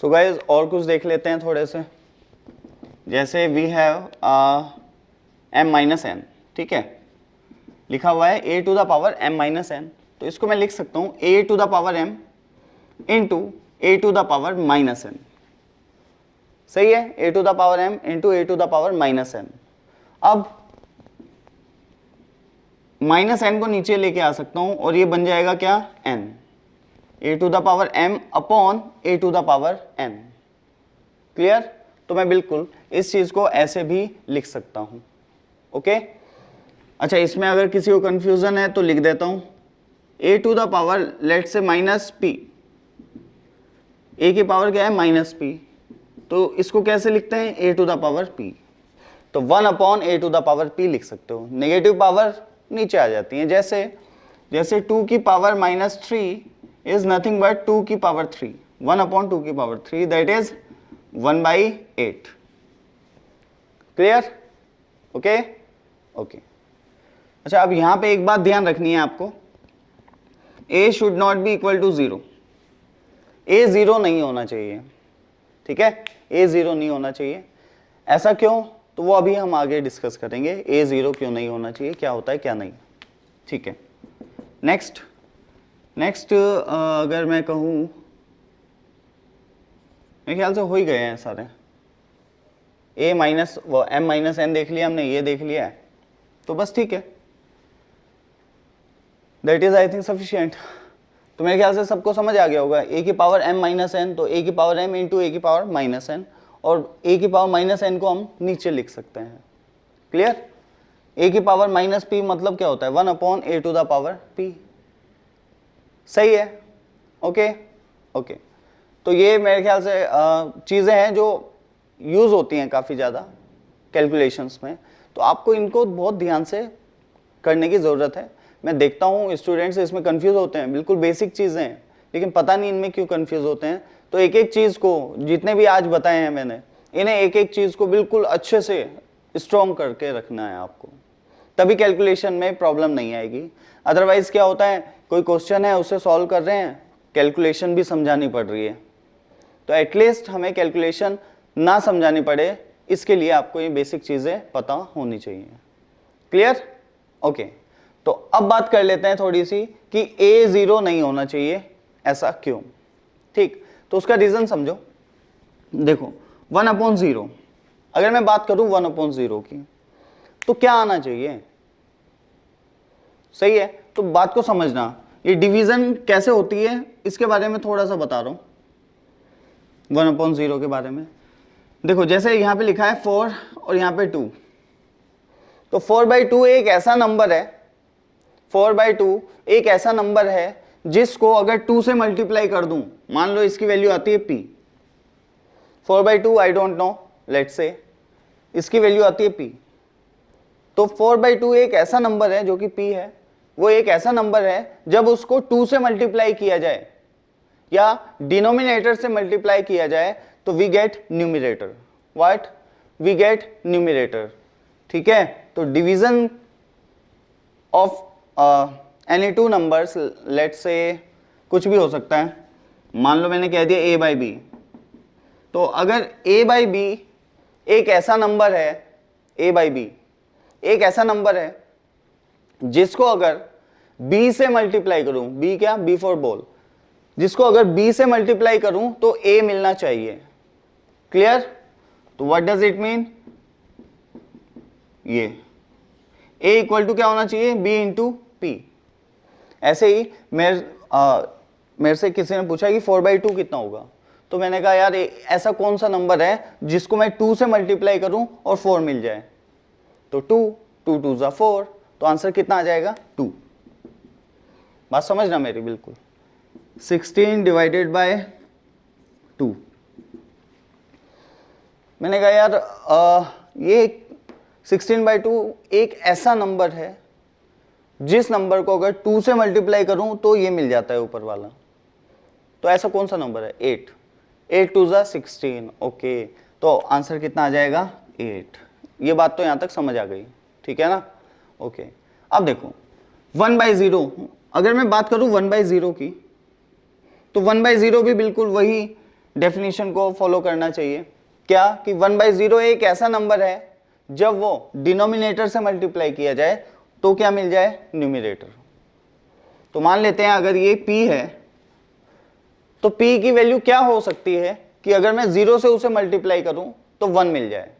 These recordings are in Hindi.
सो गाइज और कुछ देख लेते हैं थोड़े से। जैसे we have m minus n, ठीक है, लिखा हुआ है a to the power m minus n, तो इसको मैं लिख सकता हूँ a to the power m into a to the power minus n. सही है, a to the power m into a to the power minus n. अब माइनस एन को नीचे लेके आ सकता हूं और ये बन जाएगा क्या, n, a to the power m upon a to the power n। Clear? तो मैं बिल्कुल इस चीज को ऐसे भी लिख सकता हूं। ओके, अच्छा, इसमें अगर किसी को कंफ्यूजन है तो लिख देता हूं a to the power let say minus p, a की पावर क्या है माइनस p, तो इसको कैसे लिखते हैं a to the power p, तो 1 upon a to the power p लिख सकते हो। नेगेटिव पावर नीचे आ जाती है, जैसे 2 की power minus 3 is nothing but 2 की पावर 3, 1 अपॉन 2 की power 3 that is 1/8। Clear? Okay okay. अच्छा, अब यहां पे एक बात ध्यान रखनी है आपको, a should not be equal to 0, a 0 नहीं होना चाहिए, ठीक है, a 0 नहीं होना चाहिए। ऐसा क्यों, तो वो अभी हम आगे डिस्कस करेंगे, a 0 क्यों नहीं होना चाहिए, क्या होता है क्या नहीं, ठीक है। नेक्स्ट अगर मैं कहूँ, मेरे ख्याल से हो ही गए हैं सारे। a माइनस वो m माइनस एन देख लिया हमने, ये देख लिया है, तो बस ठीक है, that is I think sufficient. तो मेरे ख्याल से सबको समझ आ गया होगा, a की पावर m माइनस एन, तो a की पावर m इंटू a की पावर माइनस एन, और a की पावर माइनस एन को हम नीचे लिख सकते हैं। क्लियर? a की पावर माइनस p मतलब क्या होता है, 1 upon a to the power p। सही है? Okay okay. तो ये मेरे ख्याल से चीज़ें हैं जो यूज़ होती हैं काफ़ी ज़्यादा कैलकुलेशंस में, तो आपको इनको बहुत ध्यान से करने की ज़रूरत है। मैं देखता हूँ स्टूडेंट्स इसमें कंफ्यूज होते हैं, बिल्कुल बेसिक चीज़ें हैं, लेकिन पता नहीं इनमें क्यों कंफ्यूज होते हैं। तो एक एक चीज़ को, जितने भी आज बताए हैं मैंने, इन्हें एक एक चीज़ को बिल्कुल अच्छे से स्ट्रॉन्ग करके रखना है आपको, तभी कैलकुलेशन में प्रॉब्लम नहीं आएगी। अदरवाइज क्या होता है, कोई क्वेश्चन है उसे सॉल्व कर रहे हैं, कैलकुलेशन भी समझानी पड़ रही है, तो एटलीस्ट हमें कैलकुलेशन ना समझानी पड़े, इसके लिए आपको ये बेसिक चीज़ें पता होनी चाहिए। क्लियर? ओके। तो अब बात कर लेते हैं थोड़ी सी कि a 0 नहीं होना चाहिए, ऐसा क्यों? ठीक, तो उसका रीजन समझो। देखो 1 अपॉन 0, अगर मैं बात करूं 1 अपॉन 0 की, तो क्या आना चाहिए? सही है, तो बात को समझना, ये डिवीजन कैसे होती है इसके बारे में थोड़ा सा बता रहा हूं। 1 अपॉन 0 के बारे में देखो, जैसे यहां पे लिखा है 4 और यहां पे 2, तो 4/2 एक ऐसा नंबर है, 4/2 एक ऐसा नंबर है जिसको अगर 2 से मल्टीप्लाई कर दूं, मान लो इसकी वैल्यू आती है p, 4/2 I don't know, let's say इसकी वैल्यू आती है p, तो 4/2 एक ऐसा नंबर है जो कि p है, वो एक ऐसा नंबर है जब उसको 2 से मल्टीप्लाई किया जाए या डिनोमिनेटर से मल्टीप्लाई किया जाए तो we get numerator. What? We get numerator. ठीक है, तो division of any two numbers, let's say कुछ भी हो सकता है, मान लो मैंने कह दिया a/b, तो अगर a/b एक ऐसा नंबर है, a/b एक ऐसा नंबर है जिसको अगर b से मल्टीप्लाई करूं, b क्या, b फॉर बॉल, जिसको अगर b से मल्टीप्लाई करूं तो a मिलना चाहिए। क्लियर? तो व्हाट डज इट मीन, ये a इक्वल टू क्या होना चाहिए, b इंटू p। ऐसे ही मेरे से किसी ने पूछा कि 4/2 कितना होगा, तो मैंने कहा यार ऐसा कौन सा नंबर है जिसको मैं 2 से मल्टीप्लाई करूं और 4 मिल जाए, तो 2 2 ज़ा 4, तो आंसर कितना आ जाएगा, 2। बात समझना मेरी बिल्कुल, 16 डिवाइडेड बाय 2। मैंने कहा यार ये 16/2 एक ऐसा नंबर है जिस नंबर को अगर 2 से मल्टीप्लाई करूं तो ये मिल जाता है ऊपर वाला, तो ऐसा कौन सा नंबर है, 8, 8 2 ज़ा 16। ओके, तो आंसर कितना आ जाएगा, 8। ये बात तो यहां तक समझ आ गई, ठीक है ना? ओके, अब देखो 1/0, अगर मैं बात करूं 1/0 की, तो 1/0 भी बिल्कुल वही डेफिनेशन को फॉलो करना चाहिए। क्या कि 1/0 एक ऐसा नंबर है जब वो डिनोमिनेटर से मल्टीप्लाई किया जाए तो क्या मिल जाए, न्यूमरेटर। तो मान लेते हैं अगर ये p है तो p की वैल्यू क्या हो सकती है कि अगर मैं 0 से उसे मल्टीप्लाई करूं तो 1 मिल जाए।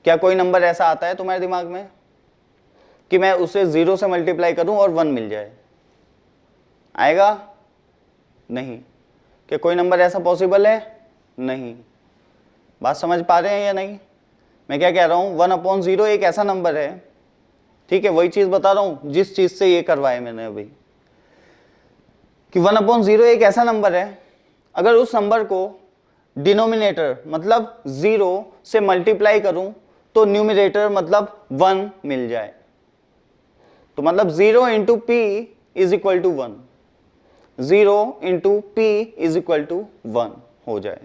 क्या कोई नंबर ऐसा आता है तुम्हारे दिमाग में कि मैं उसे 0 से मल्टीप्लाई करूं और 1 मिल जाए? आएगा नहीं। क्या कोई नंबर ऐसा पॉसिबल है? नहीं। बात समझ पा रहे हैं या नहीं? मैं क्या कह रहा हूं, 1/0 एक ऐसा नंबर है, ठीक है, वही चीज बता रहा हूं जिस चीज से ये करवाया मैंने अभी, कि 1/0 एक ऐसा नंबर है, अगर उस नंबर को डिनोमिनेटर मतलब 0 से मल्टीप्लाई करूं तो न्यूमरेटर मतलब 1 मिल जाए। तो मतलब 0 into p is equal to 1, 0 into p is equal to 1 हो जाए।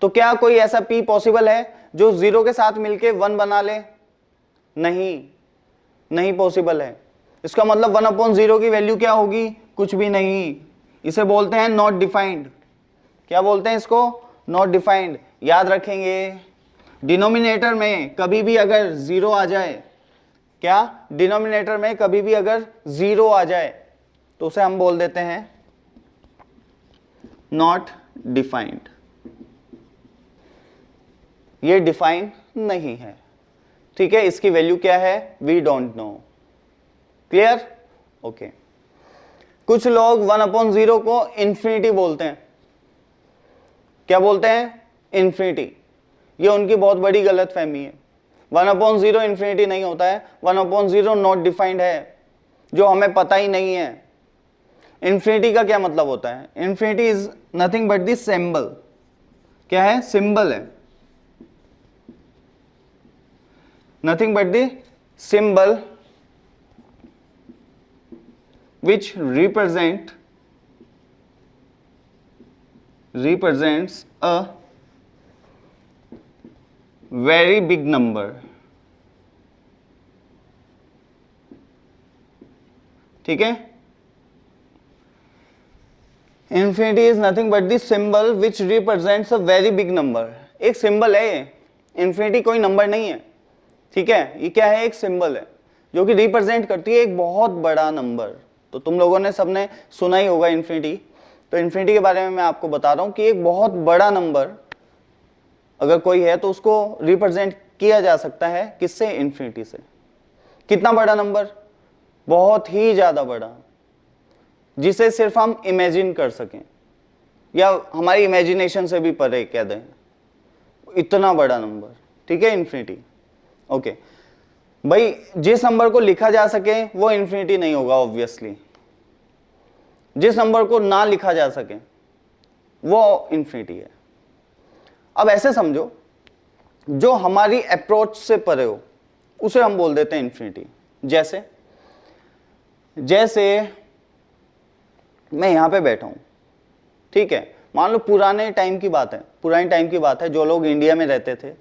तो क्या कोई ऐसा p पॉसिबल है जो 0 के साथ मिलके 1 बना ले? नहीं, नहीं पॉसिबल है। इसका मतलब 1/0 की वैल्यू क्या होगी? कुछ भी नहीं। इसे बोलते हैं नॉट डिफाइंड। क्या बोलते हैं इसको? Not defined. याद रखेंगे, डिनोमिनेटर में कभी भी अगर 0 आ जाए, क्या डिनोमिनेटर में कभी भी अगर 0 आ जाए तो उसे हम बोल देते हैं नॉट डिफाइंड। ये डिफाइन नहीं है, ठीक है। इसकी वैल्यू क्या है? We don't know. Clear? Okay. कुछ लोग 1/0 को इंफिनिटी बोलते हैं। क्या बोलते हैं? इंफिनिटी। ये उनकी बहुत बड़ी गलतफहमी है। 1/0 इंफिनिटी नहीं होता है, 1/0 नॉट डिफाइंड है, जो हमें पता ही नहीं है। इंफिनिटी का क्या मतलब होता है? Infinity is nothing but the symbol. क्या है? सिंबल है। Nothing but the symbol which represents a very big number। ठीक है। Infinity is nothing but the symbol which represents a very big number. एक सिंबल है ये, इंफिनिटी कोई नंबर नहीं है, ठीक है। ये क्या है? एक सिंबल है जो कि रिप्रेजेंट करती है एक बहुत बड़ा नंबर। तो तुम लोगों ने सबने सुना ही होगा इंफिनिटी। तो इंफिनिटी के बारे में मैं आपको बता रहा हूं कि एक बहुत बड़ा नंबर अगर कोई है तो उसको रिप्रेजेंट किया जा सकता है किससे? इंफिनिटी से। कितना बड़ा नंबर? बहुत ही ज्यादा बड़ा, जिसे सिर्फ हम इमेजिन कर सकें या हमारी इमेजिनेशन से भी परे कह दें, इतना बड़ा नंबर, ठीक है, इंफिनिटी। ओके भाई, जिस नंबर को लिखा जा सके वो इंफिनिटी नहीं होगा ऑब्वियसली। जिस नंबर को ना लिखा जा सके वो इंफिनिटी है। अब ऐसे समझो, जो हमारी अप्रोच से परे हो उसे हम बोल देते हैं इंफिनिटी। जैसे जैसे मैं यहां पे बैठा हूं, ठीक है, मान लो पुराने टाइम की बात है, पुराने टाइम की बात है, जो लोग इंडिया में रहते थे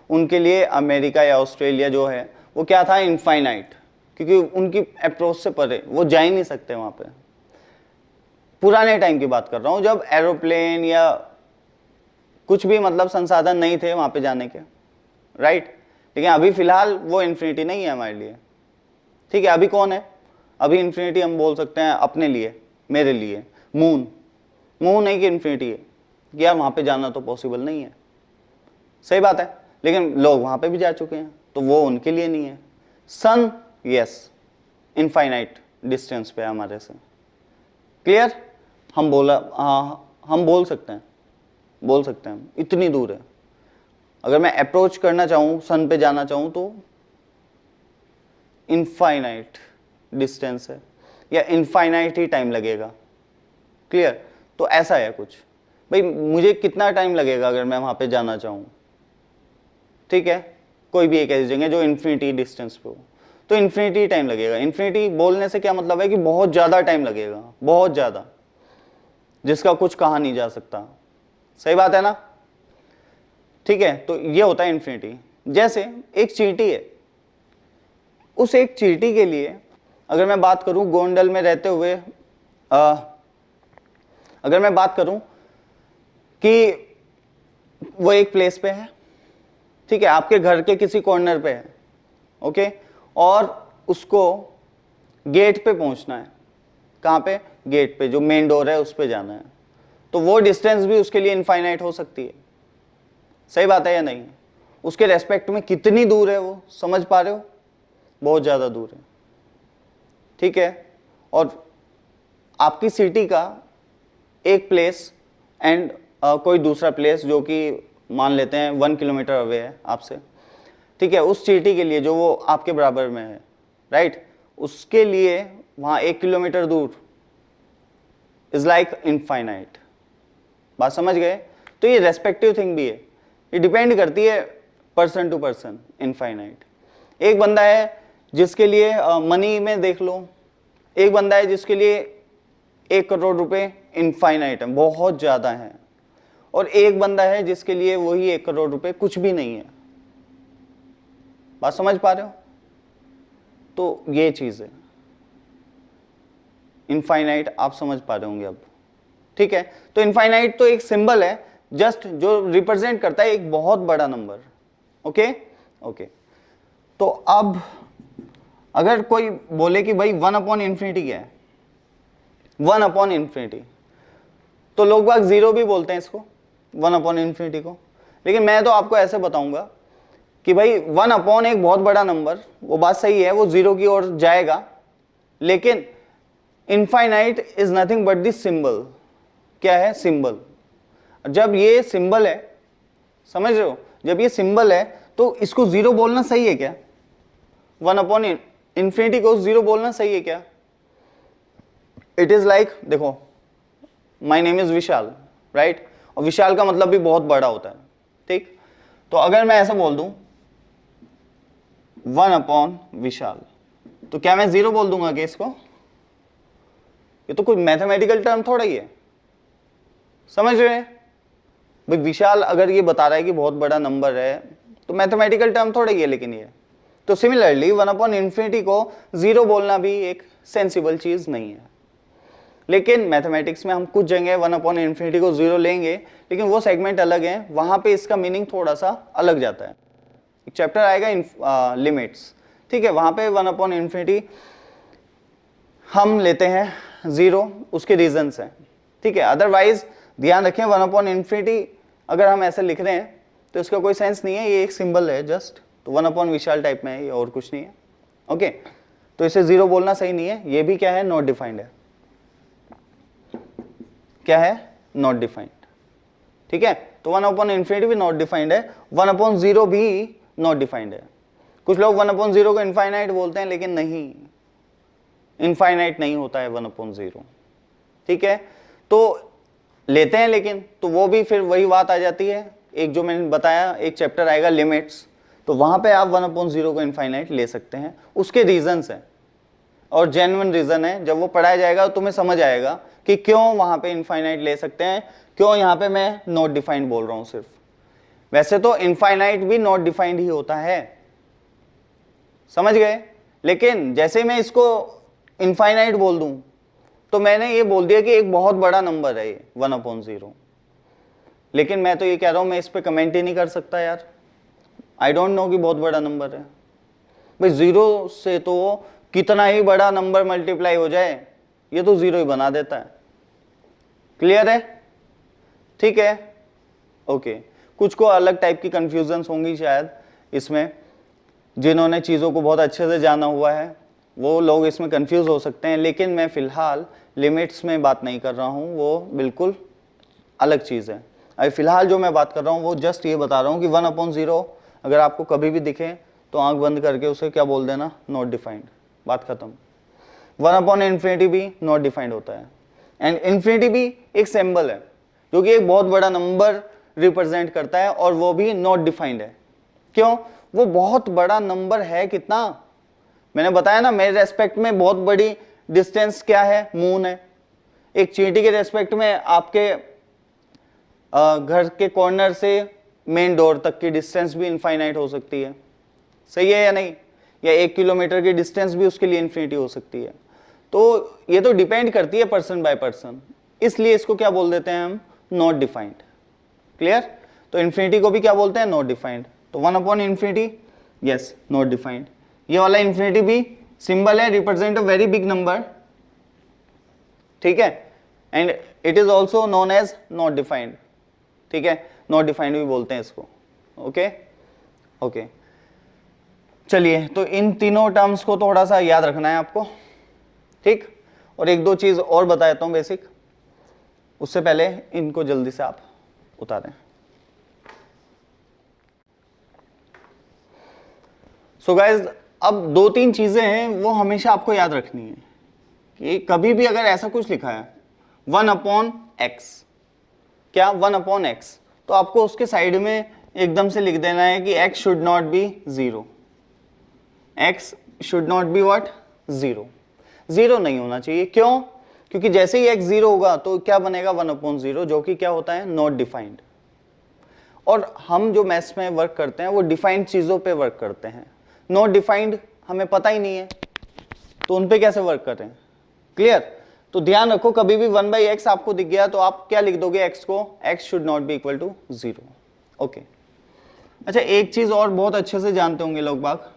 उनके लिए अमेरिका या ऑस्ट्रेलिया जो है वो क्या था? इनफाइनाइट, क्योंकि उनकी अप्रोच से परे वो जा ही नहीं सकते वहां पे। पुराने टाइम की बात कर रहा हूं, जब एरोप्लेन या कुछ भी मतलब संसाधन नहीं थे वहां पे जाने के, राइट। लेकिन अभी फिलहाल वो इन्फिनिटी नहीं है हमारे लिए, ठीक है। अभी कौन है? अभी इन्फिनिटी हम बोल सकते हैं अपने लिए, मेरे लिए मून। मून नहीं कि इन्फिनिटी है कि यार वहां पे जाना तो पॉसिबल नहीं है, सही बात है, लेकिन लोग वहां पे भी जा चुके हैं तो वो उनके लिए नहीं है। सन, यस, इनफाइनाइट डिस्टेंस पे है हमारे से। क्लियर? हम बोल सकते हैं, बोल सकते हैं इतनी दूर है। अगर मैं अप्रोच करना चाहूं, सन पे जाना चाहूं तो इनफाइनाइट डिस्टेंस है या इनफाइनाइट ही टाइम लगेगा। क्लियर? तो ऐसा है कुछ। भाई मुझे कितना टाइम लगेगा अगर मैं वहां पे जाना चाहूं, ठीक है, कोई भी एक ऐसी जगह जो इन्फिनिटी डिस्टेंस पे हो, तो इन्फिनिटी टाइम लगेगा। इन्फिनिटी बोलने से क्या मतलब है कि बहुत ज्यादा टाइम लगेगा, बहुत ज्यादा, जिसका कुछ कहा नहीं जा सकता। सही बात है ना? ठीक है, तो ये होता है इन्फिनिटी। जैसे एक चींटी है, उस एक चींटी के लिए अगर मैं बात करूं गोंडल में रहते हुए, अगर मैं बात करूं कि वो एक प्लेस पे है, ठीक है, आपके घर के किसी कॉर्नर पे है, ओके, और उसको गेट पे पहुंचना है। कहाँ पे? गेट पे, जो मेन डोर है उस पे जाना है। तो वो डिस्टेंस भी उसके लिए इनफाइनाइट हो सकती है। सही बात है या नहीं? उसके रेस्पेक्ट में कितनी दूर है वो, समझ पा रहे हो? बहुत ज़्यादा दूर है, ठीक है। और आपकी सिटी का एक प्लेस एंड कोई दूसरा प्लेस जो कि मान लेते हैं 1 किलोमीटर अवे है आपसे, ठीक है, उस सिटी के लिए जो वो आपके बराबर में है, राइट, उसके लिए वहाँ 1 किलोमीटर दूर इज लाइक इनफाइनाइट। बात समझ गए? तो ये रेस्पेक्टिव थिंग भी है, ये डिपेंड करती है पर्सन टू पर्सन, इनफाइनाइट। एक बंदा है जिसके लिए मनी में देख लो, एक बंदा है जिसके लिए 1 करोड़ रुपए इनफाइनाइट है, बहुत ज़्यादा है, और एक बंदा है जिसके लिए वही 1 करोड़ रुपए कुछ भी नहीं है। बात समझ पा रहे हो? तो ये चीज़ है इनफाइनाइट, आप समझ पा रहे होंगे अब, ठीक है। तो इनफाइनाइट तो एक सिंबल है जस्ट जो रिप्रेजेंट करता है एक बहुत बड़ा नंबर, ओके ओके। तो अब अगर कोई बोले कि भाई 1 अपॉन इन्फिनिटी क्या है, 1 अपॉन इन्फिनिटी, तो लोग बाग जीरो भी बोलते हैं इसको, 1 अपॉन इन्फिनिटी को, लेकिन मैं तो आपको ऐसे बताऊंगा कि भाई 1 अपॉन एक बहुत बड़ा नंबर, वो बात सही है, वो जीरो की ओर जाएगा, लेकिन infinite is nothing but this symbol. क्या है? सिंबल। जब ये सिंबल है, समझ रहे हो, जब ये सिंबल है तो इसको जीरो बोलना सही है क्या? 1 अपॉन इन्फिनिटी को जीरो बोलना सही है क्या? इट इज लाइक, देखो, my name is Vishal, right, और विशाल का मतलब भी बहुत बड़ा होता है, ठीक। तो अगर मैं ऐसा बोल दूं 1 अपॉन विशाल, तो क्या मैं जीरो बोल दूंगा कि इसको? ये तो कोई मैथमेटिकल टर्म थोड़ा ही है, समझ रहे हैं भाई? विशाल अगर ये बता रहा है कि बहुत बड़ा नंबर है तो मैथमेटिकल टर्म थोड़ा ही है, लेकिन ये तो सिमिलरली 1 अपॉन इन्फिनिटी को जीरो बोलना भी एक सेंसिबल चीज नहीं है। लेकिन मैथमेटिक्स में हम कुछ जगह 1 अपॉन इन्फिनिटी को जीरो लेंगे, लेकिन वो सेगमेंट अलग है, वहां पे इसका मीनिंग थोड़ा सा अलग जाता है। एक चैप्टर आएगा लिमिट्स, ठीक है, वहां पे 1 अपॉन इन्फिनिटी हम लेते हैं जीरो, उसके रीजंस हैं, ठीक है। अदरवाइज ध्यान रखें 1 अपॉन इन्फिनिटी अगर हम ऐसे लिख रहे हैं तो इसका कोई सेंस नहीं है, ये एक सिंबल है जस्ट, तो 1 अपॉन विशाल टाइप में है, ये और कुछ नहीं है, ओके। तो इसे जीरो बोलना सही नहीं है। ये भी क्या है? नॉट डिफाइंड है। क्या है? नॉट डिफाइंड, ठीक है। तो 1 अपॉन इन्फिनिटी भी नॉट डिफाइंड है, 1 अपॉन जीरो भी नॉट डिफाइंड है। कुछ लोग 1 अपॉन जीरो को इनफाइनाइट बोलते हैं, लेकिन नहीं, इनफाइनाइट नहीं होता है 1 अपॉन जीरो, ठीक है। तो लेते हैं, लेकिन तो वो भी फिर वही बात आ जाती है, एक जो मैंने बताया, एक चैप्टर आएगा लिमिट्स, तो वहां पे आप 1 अपॉन जीरो को इनफाइनाइट ले सकते हैं, उसके रीजंस हैं और जेन्युइन रीजन है। जब वो पढ़ाया जाएगा तो तुम्हें समझ आएगा कि क्यों वहां पे इनफाइनाइट ले सकते हैं, क्यों यहाँ पे मैं नॉट डिफाइंड बोल रहा हूं सिर्फ। वैसे तो इनफाइनाइट भी नॉट डिफाइंड ही होता है, समझ गए, लेकिन जैसे मैं इसको इनफाइनाइट बोल दूं तो मैंने ये बोल दिया कि एक बहुत बड़ा नंबर है ये 1 अपॉन जीरो, लेकिन मैं तो ये कह रहा हूं मैं इस पे कमेंट ही नहीं कर सकता यार, आई डोंट नो कि बहुत बड़ा नंबर है। भाई जीरो से तो कितना ही बड़ा नंबर मल्टीप्लाई हो जाए ये तो जीरो ही बना देता है। क्लियर है? ठीक है, ओके। कुछ को अलग टाइप की कंफ्यूजन्स होंगी शायद इसमें, जिन्होंने चीज़ों को बहुत अच्छे से जाना हुआ है वो लोग इसमें कंफ्यूज हो सकते हैं, लेकिन मैं फिलहाल लिमिट्स में बात नहीं कर रहा हूँ, वो बिल्कुल अलग चीज़ है। अभी फिलहाल जो मैं बात कर रहा हूँ वो जस्ट ये बता रहा हूँ कि 1 अपॉन जीरो अगर आपको कभी भी दिखे तो आंख बंद करके उसे क्या बोल देना? नॉट डिफाइंड, बात खत्म। 1 अपॉन इन्फिनिटी भी नॉट डिफाइंड होता है, एंड इन्फिनिटी भी एक सिंबल है जो कि एक बहुत बड़ा नंबर रिप्रेजेंट करता है, और वो भी नॉट डिफाइंड है। क्यों? वो बहुत बड़ा नंबर है, कितना मैंने बताया ना, मेरे रेस्पेक्ट में बहुत बड़ी डिस्टेंस क्या है? मून है। एक चींटी के रेस्पेक्ट में आपके घर के कॉर्नर से मेन डोर तक की डिस्टेंस भी इनफाइनाइट हो सकती है, सही है या नहीं? या 1 किलोमीटर की डिस्टेंस भी उसके लिए इन्फिनिटी हो सकती है। तो ये तो डिपेंड करती है पर्सन बाय पर्सन, इसलिए इसको क्या बोल देते हैं हम? Not defined. क्लियर? तो इन्फिनिटी को भी क्या बोलते हैं? Not defined. तो 1 upon infinity, yes not defined. ये वाला इन्फिनिटी भी सिंबल है, represent a very big number, ठीक है, and it is also known as not defined, ठीक है, नॉट डिफाइंड भी बोलते हैं इसको। ओके ओके, चलिए तो इन तीनों टर्म्स को थोड़ा सा याद रखना है आपको, ठीक। और एक दो चीज और बता देता हूं बेसिक, उससे पहले इनको जल्दी से आप उतारें। सो गाइज, अब दो तीन चीजें हैं वो हमेशा आपको याद रखनी है कि कभी भी अगर ऐसा कुछ लिखा है 1 अपॉन एक्स, क्या 1 अपॉन एक्स, तो आपको उसके साइड में एकदम से लिख देना है कि x should not B 0, x should not be what? 0, 0 नहीं होना चाहिए। क्यों? क्योंकि जैसे ही x 0 होगा तो क्या बनेगा? 1 अपॉन 0, जो कि क्या होता है? Not defined. और हम जो मैथ्स में वर्क करते हैं वो डिफाइंड चीजों पे वर्क करते हैं, नॉट डिफाइंड हमें पता ही नहीं है, तो उन पे कैसे वर्क कर रहे हैं? क्लियर? तो ध्यान रखो, कभी भी 1/x आपको दिख गया तो आप क्या लिख दोगे x को? x should not be equal to 0। Okay, अच्छा एक चीज और बहुत अच्छे से जानते होंगे लोग बाग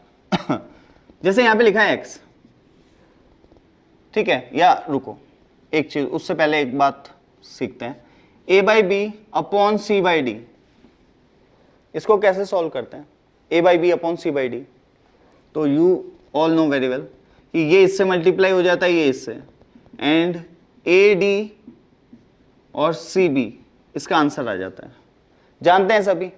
जैसे यहां पे लिखा है x, ठीक है, या रुको एक चीज उससे पहले एक बात सीखते हैं, a/b अपॉन c/d, इसको कैसे सॉल्व करते हैं? a/b अपॉन c/d, तो you all know very well कि ये इससे मल्टीप्लाई हो जाता है, ये इससे, एंड AD और CB इसका आंसर आ जाता है, जानते हैं सभी,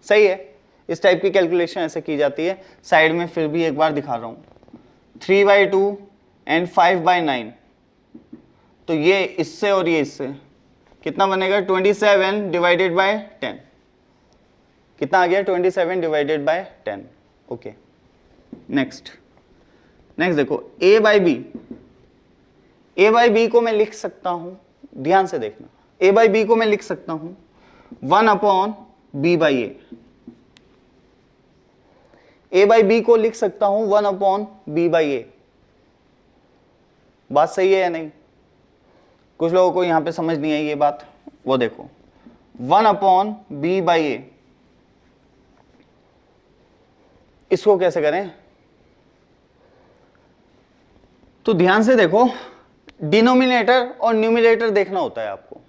सही है। इस टाइप की कैलकुलेशन ऐसे की जाती है। साइड में फिर भी एक बार दिखा रहा हूँ, 3/2 एंड 5/9, तो ये इससे और ये इससे कितना बनेगा? 27 डिवाइडेड बाय 10, कितना आ गया? 27 डिवाइडेड बाय 10। ओके, नेक्स्ट देखो, a/b को मैं लिख सकता हूं, ध्यान से देखना, a/b को मैं लिख सकता हूं 1 अपॉन b/a, a/b को लिख सकता हूं 1 अपॉन b/a। बात सही है या नहीं? कुछ लोगों को यहां पे समझ नहीं आई ये बात, वो देखो 1 अपॉन b/a, इसको कैसे करें? तो ध्यान से देखो, डिनोमिनेटर और न्यूमिनेटर देखना होता है आपको।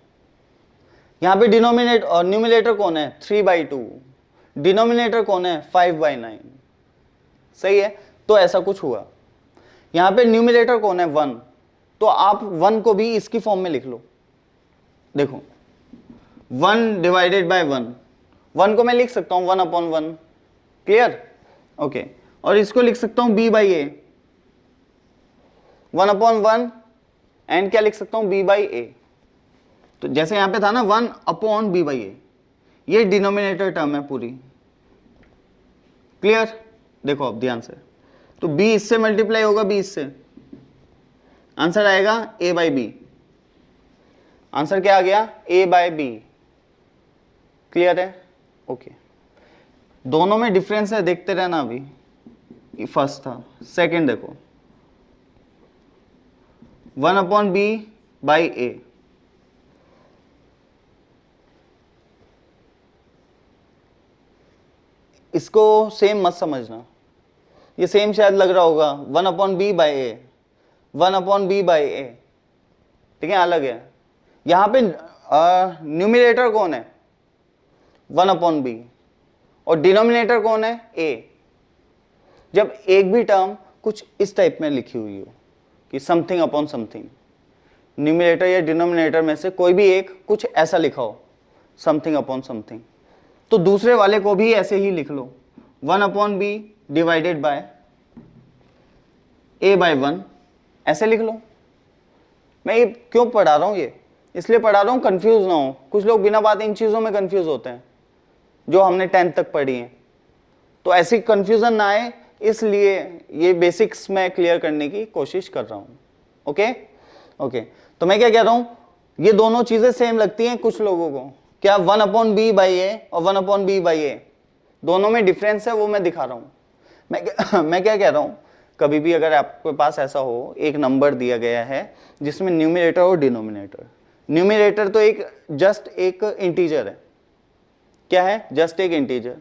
यहां पे डिनोमिनेटर और न्यूमिनेटर कौन है? 3/2, डिनोमिनेटर कौन है? 5/9, सही है। तो ऐसा कुछ हुआ, यहां पे न्यूमिनेटर कौन है? 1, तो आप 1 को भी इसकी फॉर्म में लिख लो। देखो 1 डिवाइडेड बाय 1, 1 को मैं लिख सकता हूं 1 अपॉन 1, क्लियर? ओके, और इसको लिख सकता हूं b/a, 1 अपॉन 1 एंड क्या लिख सकता हूं? b/a। तो जैसे यहां पे था ना 1 अपॉन b/a, ये डिनोमिनेटर टर्म है पूरी, क्लियर? देखो अब ध्यान से, तो b इससे मल्टीप्लाई होगा, b इससे, आंसर आएगा a/b। आंसर क्या आ गया? a/b, क्लियर है? ओके, दोनों में डिफरेंस है, देखते रहना। अभी फर्स्ट था, सेकंड देखो 1 अपॉन b/a, इसको सेम मत समझना, ये सेम शायद लग रहा होगा 1 अपॉन b/a, 1 अपॉन b/a, ठीक है, अलग है। यहां पे न्यूमिनेटर कौन है? 1 अपॉन b, और डिनोमिनेटर कौन है? a। जब एक भी टर्म कुछ इस टाइप में लिखी हुई हो कि समथिंग अपॉन समथिंग, न्यूमिनेटर या डिनोमिनेटर में से कोई भी एक कुछ ऐसा लिखा हो, समथिंग अपॉन समथिंग, तो दूसरे वाले को भी ऐसे ही लिख लो, 1 upon b divided by a/1, ऐसे लिख लो। मैं ये क्यों पढ़ा रहा हूं? ये इसलिए पढ़ा रहा हूं कंफ्यूज ना हो। कुछ लोग बिना बात इन चीजों में कंफ्यूज होते हैं जो हमने 10th तक पढ़ी हैं, तो ऐसी कंफ्यूजन ना आए, इसलिए ये बेसिक्स में क्लियर करने की कोशिश कर रहा हूं। ओके ओके, तो मैं क्या कह रहा हूं, ये दोनों चीजें सेम लगती हैं कुछ लोगों को, क्या 1 अपॉन b/a और 1 अपॉन b/a, दोनों में डिफरेंस है, वो मैं दिखा रहा हूं। मैं क्या कह रहा हूं, कभी भी अगर आपके पास ऐसा हो, एक नंबर दिया गया है जिसमें न्यूमिनेटर और डिनोमिनेटर, न्यूमिनेटर तो एक जस्ट एक इंटीजर है, क्या है, जस्ट एक इंटीजर।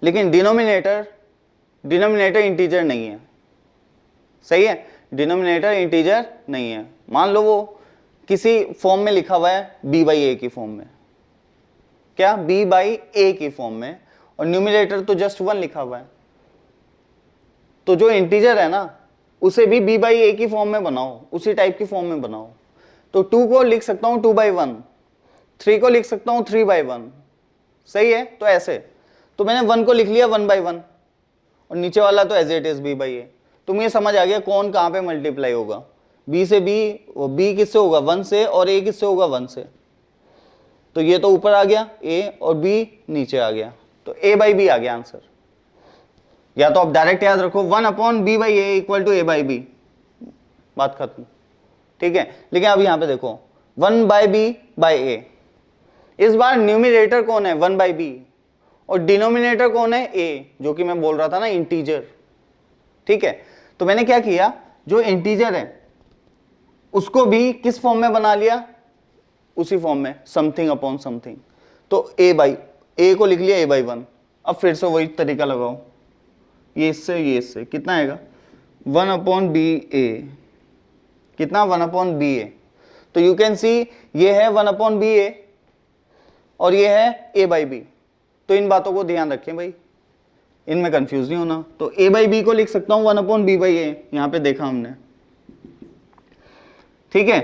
लेकिन डिनोमिनेटर इंटीजर नहीं है, सही है, डिनोमिनेटर इंटीजर नहीं है। मान लो वो किसी फॉर्म में लिखा हुआ है b बाई ए की फॉर्म में, क्या b बाई ए की फॉर्म में, और न्यूमिनेटर तो जस्ट 1 लिखा हुआ है। तो जो इंटीजर है ना उसे भी b बाई ए की फॉर्म में बनाओ, उसी टाइप की फॉर्म में बनाओ। तो 2 को लिख सकता हूं 2 बाई 1, 3 को लिख सकता हूं 3 बाई 1, सही है। तो ऐसे, तो मैंने 1 को लिख लिया 1 बाई 1, और नीचे वाला तो as it is b by A. तो मुझे समझ आ गया कौन कहां पे मल्टीप्लाई होगा, b से b, वो b किससे होगा 1 से, और a किससे होगा 1 से। तो ये तो ऊपर आ गया a, और b नीचे आ गया, तो a बाई b आ गया आंसर। या तो आप डायरेक्ट याद रखो 1 upon b by A equal to a by b, बात खत्म, ठीक है। लेकिन अब यहां पे देखो 1 बाई b बाई a, इस बार न्यूमिनेटर कौन है 1 बाई b, और डिनोमिनेटर कौन है a, जो कि मैं बोल रहा था ना इंटीजर, ठीक है। तो मैंने क्या किया, जो इंटीजर है उसको भी किस फॉर्म में बना लिया, उसी फॉर्म में, समथिंग अपॉन समथिंग। तो a को लिख लिया a बाई 1। अब फिर से वही तरीका लगाओ, ये इससे कितना आएगा 1 अपॉन बी ए, कितना 1 अपॉन बी ए। तो यू कैन सी ये है 1 अपॉन बी ए और ये है a बाई बी। तो इन बातों को ध्यान रखें भाई, इनमें कंफ्यूज नहीं होना। तो a बाई बी को लिख सकता हूं 1 अपॉन बी बाई ए, यहां पे देखा हमने, ठीक है।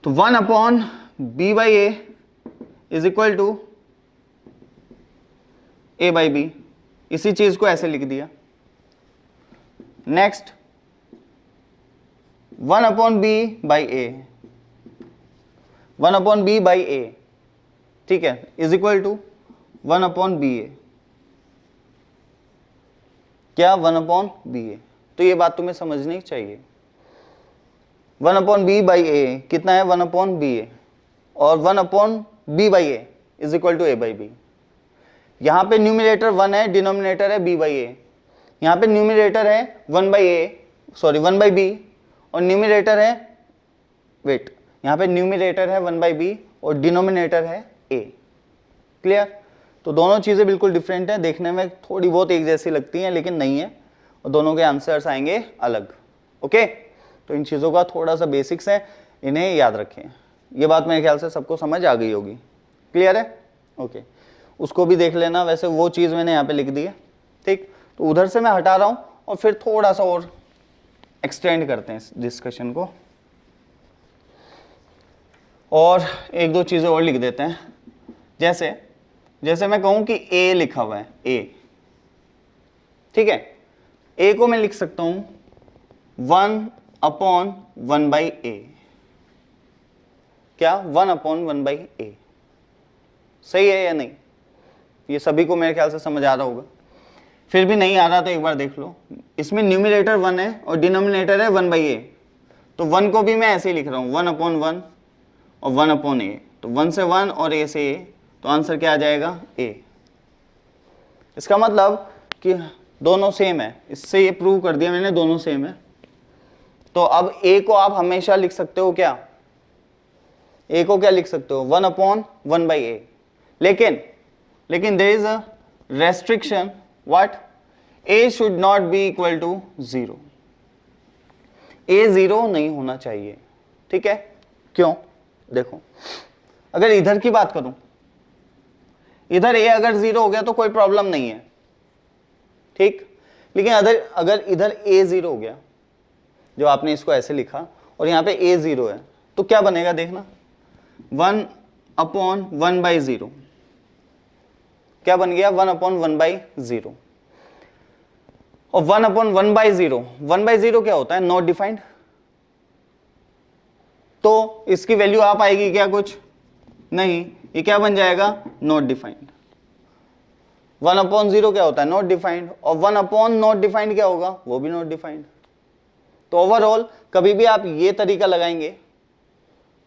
तो 1 upon B by A is equal to a by B, इसी चीज को ऐसे लिख दिया। Next 1 upon B by A, 1 upon B by A, ठीक है, is equal to 1 upon B A, क्या 1 अपॉन बी ए। तो ये बात तुम्हें समझनी चाहिए, 1 अपॉन बी बाई ए कितना है 1 अपॉन बी ए, और 1 upon B by A is equal to A by B. यहां पे न्यूमिनेटर 1 है, डिनोमिनेटर है b बाई ए। यहां पे न्यूमिनेटर है 1 by A, sorry 1 by B, और न्यूमिनेटर है, वेट, यहां पे न्यूमिनेटर है 1 बाई बी और डिनोमिनेटर है a। क्लियर। तो दोनों चीजें बिल्कुल डिफरेंट हैं, देखने में थोड़ी बहुत एक जैसी लगती हैं लेकिन नहीं है, और दोनों के आंसर्स आएंगे अलग। ओके, तो इन चीजों का थोड़ा सा बेसिक्स है, इन्हें याद रखें। ये बात मेरे ख्याल से सबको समझ आ गई होगी, क्लियर है। ओके, उसको भी देख लेना, वैसे वो चीज़ मैंने यहाँ पे लिख दी है, ठीक। तो उधर से मैं हटा रहा हूँ और फिर थोड़ा सा और एक्सटेंड करते हैं इस डिस्कशन को, और एक दो चीज़ें और लिख देते हैं। जैसे मैं कहूँ कि a लिखा हुआ है a, ठीक है। a को मैं लिख सकता हूँ 1 अपॉन 1 बाई ए, क्या 1 अपॉन 1 बाई ए, सही है या नहीं। ये सभी को मेरे ख्याल से समझ आ रहा होगा। फिर भी नहीं आ रहा तो एक बार देख लो, इसमें न्यूमिनेटर 1 है और डिनोमिनेटर है 1 बाई ए। तो 1 को भी मैं ऐसे ही लिख रहा हूँ 1 अपॉन 1 और 1 अपॉन ए, तो 1 से 1 और a से a, तो आंसर क्या आ जाएगा a। इसका मतलब कि दोनों सेम है, इससे ये प्रूव कर दिया मैंने दोनों सेम है। तो अब a को आप हमेशा लिख सकते हो क्या, a को क्या लिख सकते हो 1 अपॉन 1 बाई ए। लेकिन there is a restriction, what, a should not be equal to 0, a 0 नहीं होना चाहिए, ठीक है। क्यों, देखो अगर इधर की बात करूं, इधर a अगर 0 हो गया तो कोई प्रॉब्लम नहीं है, ठीक। लेकिन अगर इधर a 0 हो गया, जो आपने इसको ऐसे लिखा, और यहाँ पे a 0 है, तो क्या बनेगा देखना, 1 अपॉन 1 बाई 0, क्या बन गया 1 अपॉन 1 बाई 0। और 1 अपॉन 1 बाई 0, 1 बाई 0 क्या होता है, नॉट डिफाइंड। तो इसकी वैल्यू आ पाएगी क्या, कुछ नहीं, ये क्या बन जाएगा, नॉट डिफाइंड। 1 अपॉन 0 क्या होता है, नॉट डिफाइंड, और 1 अपॉन नॉट डिफाइंड क्या होगा, वो भी नॉट डिफाइंड। तो ओवरऑल कभी भी आप ये तरीका लगाएंगे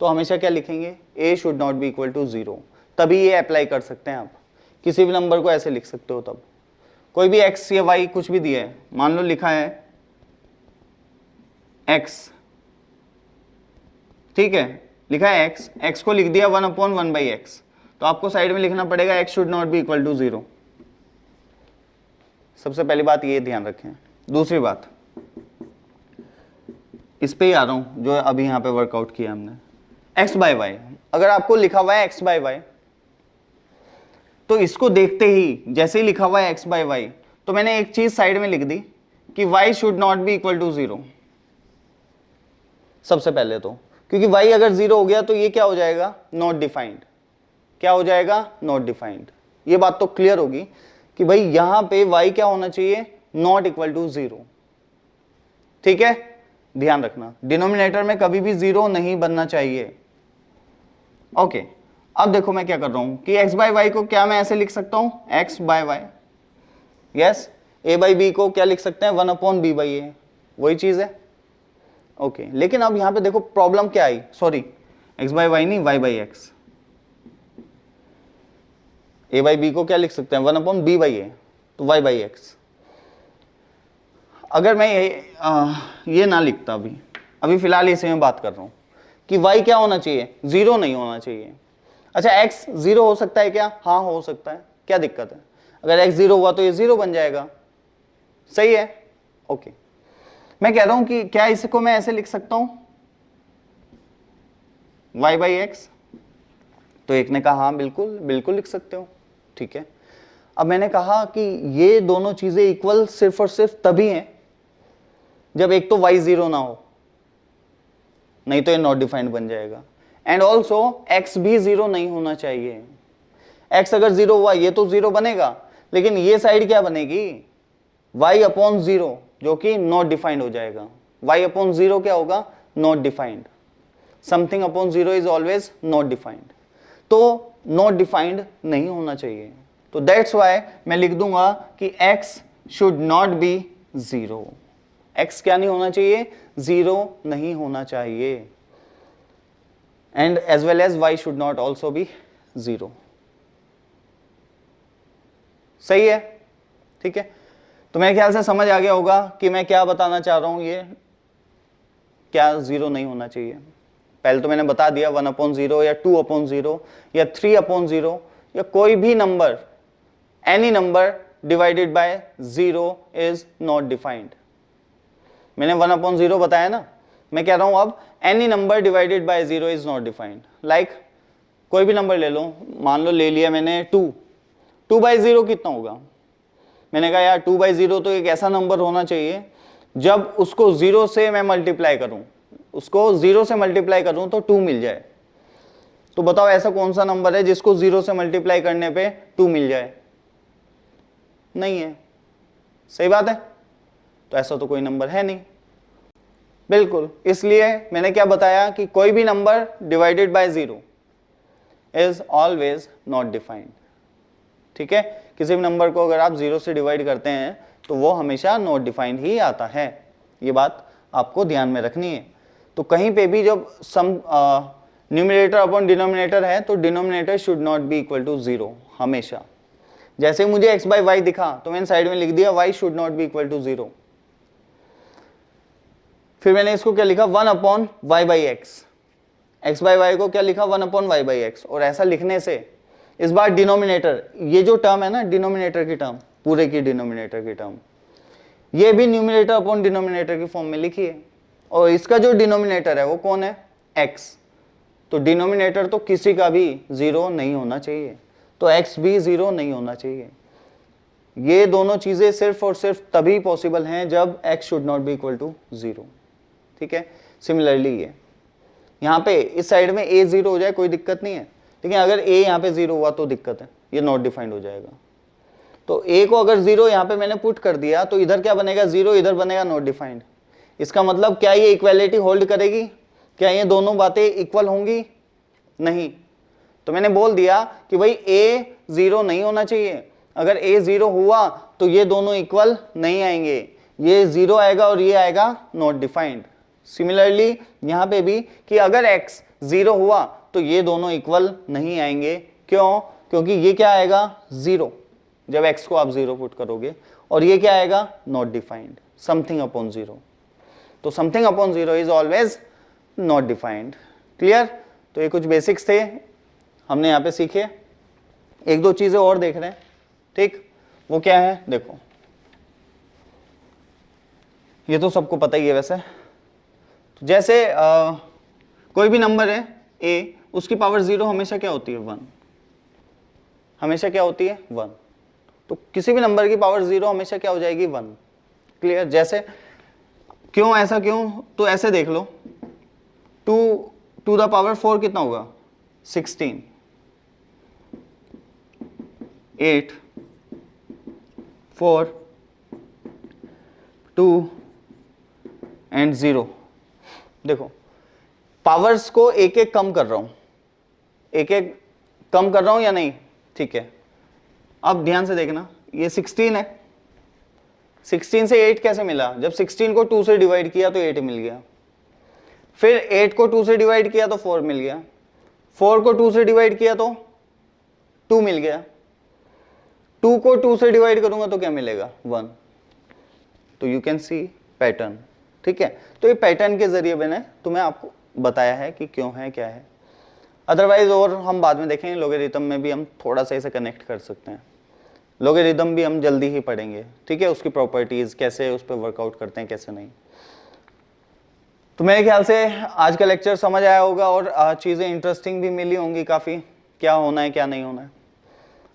तो हमेशा क्या लिखेंगे, a should not be equal to 0, तभी ये अप्लाई कर सकते हैं आप। किसी भी नंबर को ऐसे लिख सकते हो, तब कोई भी x या y कुछ भी दिया है, मान लो लिखा है x, ठीक है, लिखा है x को लिख दिया 1 अपॉन 1 बाई एक्स, तो आपको साइड में लिखना पड़ेगा x should not be equal to 0। सबसे पहली बात ये ध्यान रखें। दूसरी बात, इस पे ही आ रहा हूं जो अभी यहां पे वर्कआउट किया हमने, x बाय वाई। अगर आपको लिखा हुआ है x बाय वाई, तो इसको देखते ही जैसे ही लिखा हुआ है x बाय वाई, तो मैंने एक चीज साइड में लिख दी कि y should not be equal to 0। सबसे पहले तो क्योंकि y अगर 0 हो गया तो ये क्या हो जाएगा, नॉट डिफाइंड। क्या हो जाएगा, नॉट डिफाइंड। ये बात तो क्लियर होगी कि भाई यहां पे y क्या होना चाहिए, नॉट इक्वल टू 0। ठीक है, ध्यान रखना डिनोमिनेटर में कभी भी 0 नहीं बनना चाहिए। ओके, अब देखो मैं क्या कर रहा हूं कि x बाय वाई को क्या मैं ऐसे लिख सकता हूं, x by Y, yes. a by B को क्या लिख सकते हैं, 1 अपॉन बी बाई ए, वही चीज है। ओके, लेकिन अब यहां पे देखो प्रॉब्लम क्या आई, सॉरी x बाय वाई नहीं, y by X. a by B को क्या लिख सकते हैं, 1 अपॉन बी बाई ए, तो y बाई एक्स। अगर मैं ये ना लिखता, अभी फिलहाल इसे मैं बात कर रहा हूं कि y क्या होना चाहिए, 0 नहीं होना चाहिए। अच्छा, x 0 हो सकता है क्या, हाँ हो सकता है, क्या दिक्कत है। अगर x 0 हुआ तो ये 0 बन जाएगा, सही है। ओके, मैं कह रहा हूं कि क्या इसको मैं ऐसे लिख सकता हूं, y बाई एक्स। तो एक ने कहा हाँ बिल्कुल बिल्कुल लिख सकते हो, ठीक है। अब मैंने कहा कि ये दोनों चीजें इक्वल सिर्फ और सिर्फ तभी हैं जब एक तो y 0 ना हो, नहीं तो ये नॉट डिफाइंड बन जाएगा। एंड ऑल्सो x भी 0 नहीं होना चाहिए। x अगर 0 हुआ ये तो 0 बनेगा, लेकिन ये साइड क्या बनेगी, y अपॉन 0, जो कि नॉट डिफाइंड हो जाएगा। y अपॉन 0 क्या होगा, not defined. Something upon 0 is always not defined, तो नॉट डिफाइंड नहीं होना चाहिए। तो दैट्स वाई मैं लिख दूंगा कि x should not B 0। x क्या नहीं होना चाहिए, 0 नहीं होना चाहिए। And as well as y should not also be 0। सही है, ठीक है। तो मेरे ख्याल से समझ आ गया होगा कि मैं क्या बताना चाह रहा हूं, ये क्या 0 नहीं होना चाहिए। पहले तो मैंने बता दिया 1 अपॉन 0 या 2 अपॉन 0 या 3 अपॉन 0 या कोई भी number, any number divided by 0 is not defined. मैंने 1 अपॉन 0 बताया ना, मैं कह रहा हूं अब any number divided by 0 is not defined. Like कोई भी नंबर ले लो, मान लो ले लिया मैंने 2 बाई 0 कितना होगा, मैंने कहा यार 2 बाई 0 तो एक ऐसा नंबर होना चाहिए जब उसको 0 से मैं मल्टीप्लाई करूं, उसको 0 से मल्टीप्लाई करूं तो 2 मिल जाए। तो बताओ ऐसा कौन सा नंबर है जिसको 0 से मल्टीप्लाई करने पे 2 मिल जाए, नहीं है, सही बात है। तो ऐसा तो कोई नंबर है नहीं, बिल्कुल। इसलिए मैंने क्या बताया कि कोई भी number divided by 0 is always not defined, ठीक है। किसी भी नंबर को अगर आप 0 से डिवाइड करते हैं तो वो हमेशा नॉट डिफाइंड ही आता है, ये बात आपको ध्यान में रखनी है। तो कहीं पे भी जब सम न्यूमरेटर अपॉन डिनोमिनेटर है तो denominator should not be equal to 0 हमेशा। जैसे मुझे x बाई वाई दिखा तो मैंने साइड में लिख दिया y should not be equal to 0। फिर मैंने इसको क्या लिखा, 1 upon Y by X. X by Y को क्या लिखा, 1 अपॉन वाई बाई एक्स। और ऐसा लिखने से इस बार डिनोमिनेटर, ये जो टर्म है ना डिनोमिनेटर की टर्म, पूरे की डिनोमिनेटर की टर्म, ये भी न्यूमिनेटर अपॉन डिनोमिनेटर की फॉर्म में लिखी है। और इसका जो डिनोमिनेटर है वो कौन है, x। तो डिनोमिनेटर तो किसी का भी 0 नहीं होना चाहिए, तो x भी 0 नहीं होना चाहिए। ये दोनों चीजें सिर्फ और सिर्फ तभी पॉसिबल हैं जब x should not be equal to 0, ठीक है। सिमिलरली ये यहाँ पे इस साइड में a 0 हो जाए कोई दिक्कत नहीं है, लेकिन अगर a यहाँ पे 0 हुआ तो दिक्कत है, ये नॉट डिफाइंड हो जाएगा। तो a को अगर 0 यहाँ पे मैंने पुट कर दिया तो इधर क्या बनेगा, 0, इधर बनेगा नॉट डिफाइंड। इसका मतलब क्या ये इक्वालिटी होल्ड करेगी, क्या ये दोनों बातें इक्वल होंगी, नहीं। तो मैंने बोल दिया कि भाई a 0 नहीं होना चाहिए। अगर a 0 हुआ तो ये दोनों इक्वल नहीं आएंगे, ये 0 आएगा और ये आएगा नॉट डिफाइंड। सिमिलरली यहाँ पे भी कि अगर x 0 हुआ तो ये दोनों इक्वल नहीं आएंगे, क्यों, क्योंकि ये क्या आएगा 0 जब x को आप 0 पुट करोगे, और ये क्या आएगा नॉट डिफाइंड, समथिंग अपॉन 0। तो something upon 0 is always not defined. Clear. तो ये कुछ बेसिक्स थे हमने यहाँ पे सीखे। एक दो चीजें और देख रहे हैं, ठीक, वो क्या है देखो, ये तो सबको पता ही है वैसे। तो जैसे कोई भी नंबर है a, उसकी पावर 0 हमेशा क्या होती है 1, हमेशा क्या होती है 1। तो किसी भी नंबर की पावर 0 हमेशा क्या हो जाएगी 1। क्लियर? जैसे क्यों, ऐसा क्यों, तो ऐसे देख लो, 2 टू द पावर 4 कितना होगा 16, 8, 4, 2 एंड 0। देखो पावर्स को एक एक कम कर रहा हूं, एक एक कम कर रहा हूं या नहीं, ठीक है। अब ध्यान से देखना, ये 16 है, 16 से 8 कैसे मिला, जब 16 को 2 से डिवाइड किया तो 8 मिल गया, फिर 8 को 2 से डिवाइड किया तो 4 मिल गया, 4 को 2 से डिवाइड किया तो 2 मिल गया, 2 को 2 से डिवाइड करूंगा तो क्या मिलेगा 1। तो यू कैन सी पैटर्न, ठीक है। तो ये पैटर्न के जरिए मैंने तुम्हें आपको बताया है कि क्यों है क्या है। अदरवाइज और हम बाद में देखेंगे, लोगरिथम में भी हम थोड़ा सा इसे कनेक्ट कर सकते हैं, लोगरिथम भी हम जल्दी ही पढ़ेंगे, ठीक है, उसकी प्रॉपर्टीज कैसे उस पर वर्कआउट करते हैं कैसे नहीं। तो मेरे ख्याल से आज का लेक्चर समझ आया होगा और चीज़ें इंटरेस्टिंग भी मिली होंगी काफ़ी, क्या होना है क्या नहीं होना है।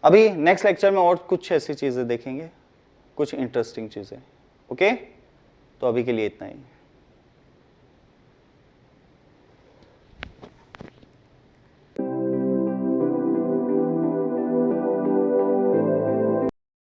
अभी नेक्स्ट लेक्चर में और कुछ ऐसी चीज़ें देखेंगे, कुछ इंटरेस्टिंग चीज़ें। ओके, तो अभी के लिए इतना ही।